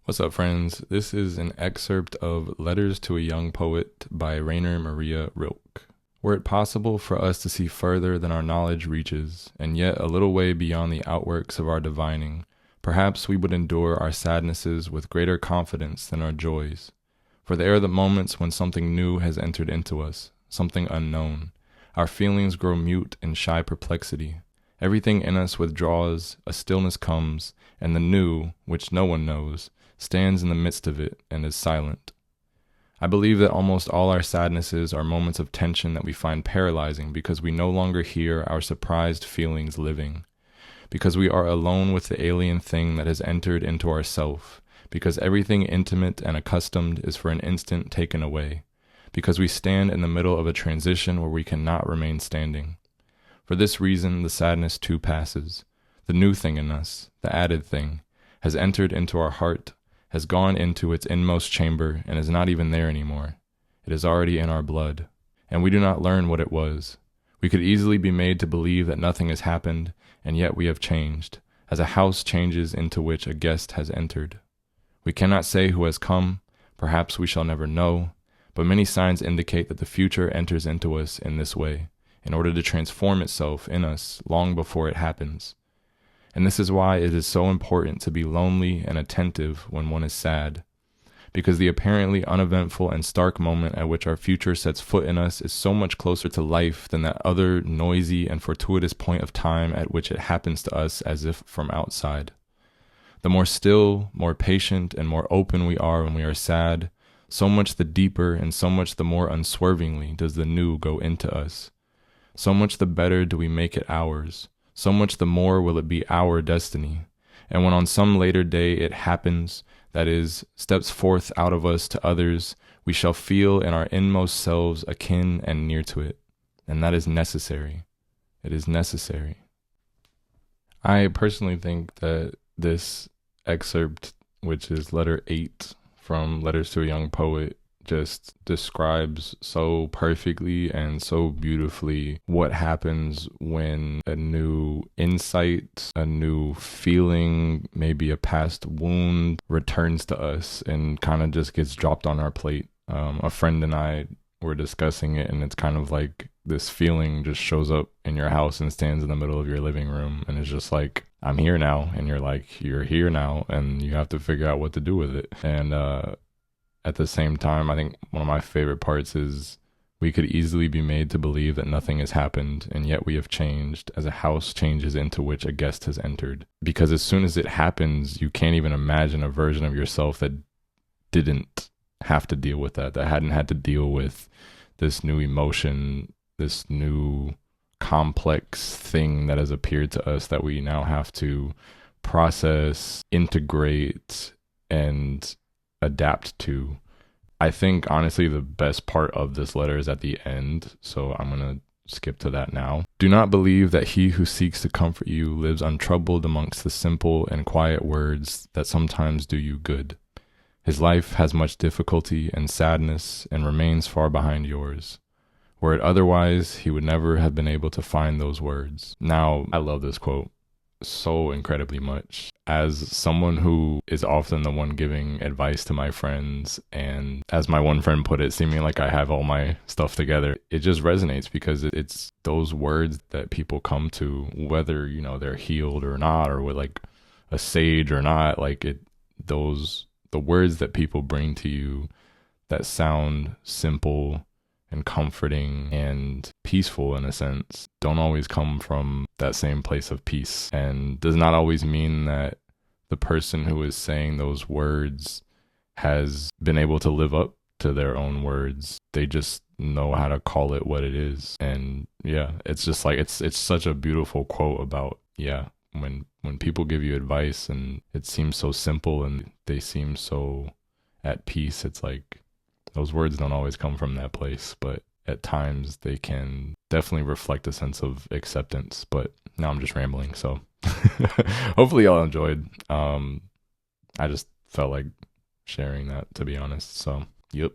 What's up, friends? This is an excerpt of Letters to a Young Poet by Rainer Maria Rilke. Were it possible for us to see further than our knowledge reaches, and yet a little way beyond the outworks of our divining, perhaps we would endure our sadnesses with greater confidence than our joys. For they are the moments when something new has entered into us, something unknown. Our feelings grow mute in shy perplexity. Everything in us withdraws, a stillness comes, and the new, which no one knows, stands in the midst of it and is silent. I believe that almost all our sadnesses are moments of tension that we find paralyzing because we no longer hear our surprised feelings living, because we are alone with the alien thing that has entered into ourself, because everything intimate and accustomed is for an instant taken away, because we stand in the middle of a transition where we cannot remain standing. For this reason, the sadness too passes. The new thing in us, the added thing, has entered into our heart, has gone into its inmost chamber, and is not even there anymore. It is already in our blood, and we do not learn what it was. We could easily be made to believe that nothing has happened, and yet we have changed, as a house changes into which a guest has entered. We cannot say who has come, perhaps we shall never know, but many signs indicate that the future enters into us in this way, in order to transform itself in us long before it happens. And this is why it is so important to be lonely and attentive when one is sad, because the apparently uneventful and stark moment at which our future sets foot in us is so much closer to life than that other noisy and fortuitous point of time at which it happens to us as if from outside. The more still, more patient, and more open we are when we are sad, so much the deeper and so much the more unswervingly does the new go into us. So much the better do we make it ours. So much the more will it be our destiny. And when on some later day it happens, that is, steps forth out of us to others, we shall feel in our inmost selves akin and near to it. And that is necessary. It is necessary. I personally think that this excerpt, which is letter 8 from Letters to a Young Poet, just describes so perfectly and so beautifully what happens when a new insight, a new feeling, maybe a past wound returns to us and kind of just gets dropped on our plate. A friend and I were discussing it, and it's kind of like this feeling just shows up in your house and stands in the middle of your living room, and it's just like, I'm here now, and you're like, you're here now, and you have to figure out what to do with it. And at the same time, I think one of my favorite parts is we could easily be made to believe that nothing has happened, and yet we have changed as a house changes into which a guest has entered. Because as soon as it happens, you can't even imagine a version of yourself that didn't have to deal with that hadn't had to deal with this new emotion, this new complex thing that has appeared to us that we now have to process, integrate, and adapt to. I think honestly the best part of this letter is at the end, so I'm gonna skip to that now. Do not believe that he who seeks to comfort you lives untroubled amongst the simple and quiet words that sometimes do you good. His life has much difficulty and sadness and remains far behind yours. Were it otherwise, he would never have been able to find those words. Now, I love this quote so incredibly much. As someone who is often the one giving advice to my friends, and as my one friend put it, seeming like I have all my stuff together, it just resonates because it's those words that people come to, whether, you know, they're healed or not, or with like a sage or not, like the words that people bring to you that sound simple and comforting and peaceful in a sense don't always come from that same place of peace, and does not always mean that the person who is saying those words has been able to live up to their own words. They just know how to call it what it is. And yeah, it's just like it's such a beautiful quote about, yeah, when people give you advice and it seems so simple and they seem so at peace, it's like those words don't always come from that place, but at times they can definitely reflect a sense of acceptance. But now I'm just rambling, so hopefully y'all enjoyed. I just felt like sharing that, to be honest. So, yep.